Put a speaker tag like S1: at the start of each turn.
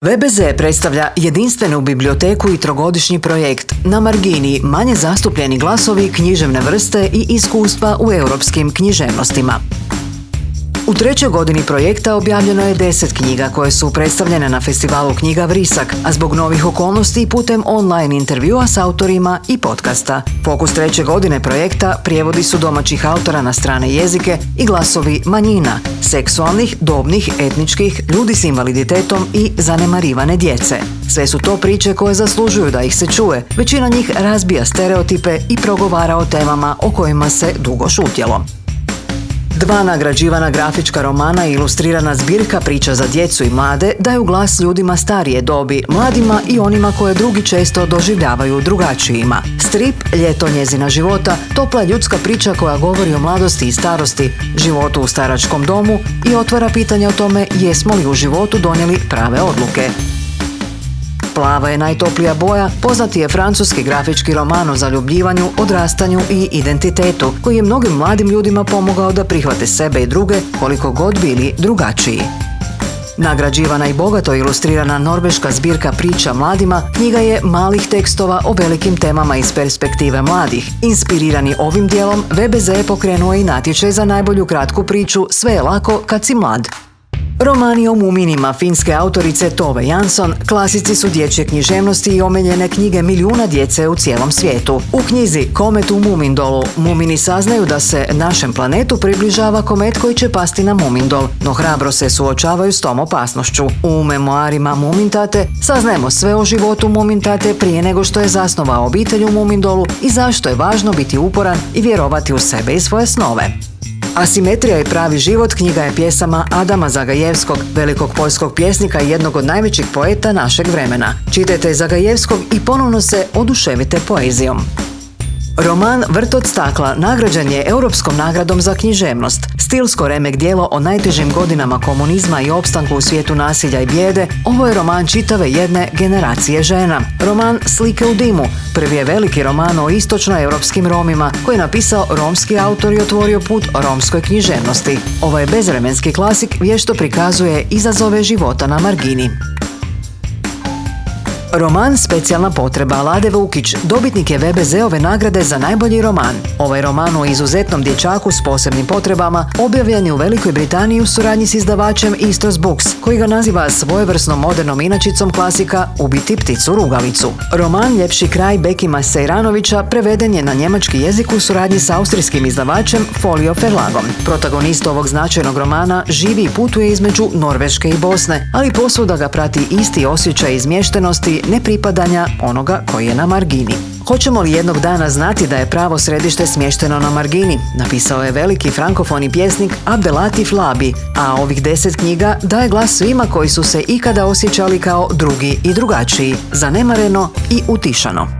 S1: VBZ predstavlja jedinstvenu biblioteku i trogodišnji projekt Na margini manje zastupljeni glasovi književne vrste i iskustva u europskim književnostima. U trećoj godini projekta objavljeno je 10 knjiga koje su predstavljene na festivalu knjiga Vrisak, a zbog novih okolnosti putem online intervjua s autorima i podcasta. Fokus treće godine projekta prijevodi su domaćih autora na strane jezike i glasovi manjina, seksualnih, dobnih, etničkih, ljudi s invaliditetom i zanemarivane djece. Sve su to priče koje zaslužuju da ih se čuje. Većina njih razbija stereotipe i progovara o temama o kojima se dugo šutjelo. 2 nagrađivana grafička romana i ilustrirana zbirka priča za djecu i mlade daju glas ljudima starije dobi, mladima i onima koje drugi često doživljavaju drugačijima. Strip Ljeto njezina života, topla ljudska priča koja govori o mladosti i starosti, životu u staračkom domu i otvara pitanje o tome jesmo li u životu donijeli prave odluke. Plava je najtoplija boja, poznati je francuski grafički roman o zaljubljivanju, odrastanju i identitetu, koji je mnogim mladim ljudima pomogao da prihvate sebe i druge, koliko god bili drugačiji. Nagrađivana i bogato ilustrirana norveška zbirka priča mladima knjiga je malih tekstova o velikim temama iz perspektive mladih. Inspirirani ovim dijelom, VBZ je pokrenuo i natječaj za najbolju kratku priču Sve je lako kad si mlad. Romani o muminima finske autorice Tove Jansson klasici su dječje književnosti i omiljene knjige milijuna djece u cijelom svijetu. U knjizi Komet u Mumindolu mumini saznaju da se našem planetu približava komet koji će pasti na Mumindol, no hrabro se suočavaju s tom opasnošću. U memoarima Mumintate saznajemo sve o životu Mumintate prije nego što je zasnovao obitelj u Mumindolu i zašto je važno biti uporan i vjerovati u sebe i svoje snove. Asimetrija i pravi život knjiga je pjesama Adama Zagajevskog, velikog poljskog pjesnika i jednog od najvećih poeta našeg vremena. Čitajte Zagajevskog i ponovno se oduševite poezijom. Roman Vrt od stakla nagrađen je Europskom nagradom za književnost. Stilsko remek djelo o najtežim godinama komunizma i opstanku u svijetu nasilja i bijede, ovo je roman čitave jedne generacije žena. Roman Slike u dimu prvi je veliki roman o istočnoeuropskim Romima koji je napisao romski autor i otvorio put romskoj književnosti. Ovo je bezvremenski klasik vješto prikazuje izazove života na margini. Roman Specijalna potreba Lade Vukić dobitnik je VBZ-ove nagrade za najbolji roman. Ovaj roman o izuzetnom dječaku s posebnim potrebama objavljen je u Velikoj Britaniji u suradnji s izdavačem Istos Books, koji ga naziva svojevrsnom modernom inačicom klasika Ubiti pticu rugalicu. Roman Ljepši kraj Bekima Sejranovića preveden je na njemački jezik u suradnji s austrijskim izdavačem Folio Verlagom. Protagonist ovog značajnog romana živi i putuje između Norveške i Bosne, ali posvuda ga prati isti osjećaj izmještenosti, nepripadanja onoga koji je na margini. Hoćemo li jednog dana znati da je pravo središte smješteno na margini? Napisao je veliki frankofoni pjesnik Abdelatif Labi, a ovih 10 knjiga daje glas svima koji su se ikada osjećali kao drugi i drugačiji, zanemareno i utišano.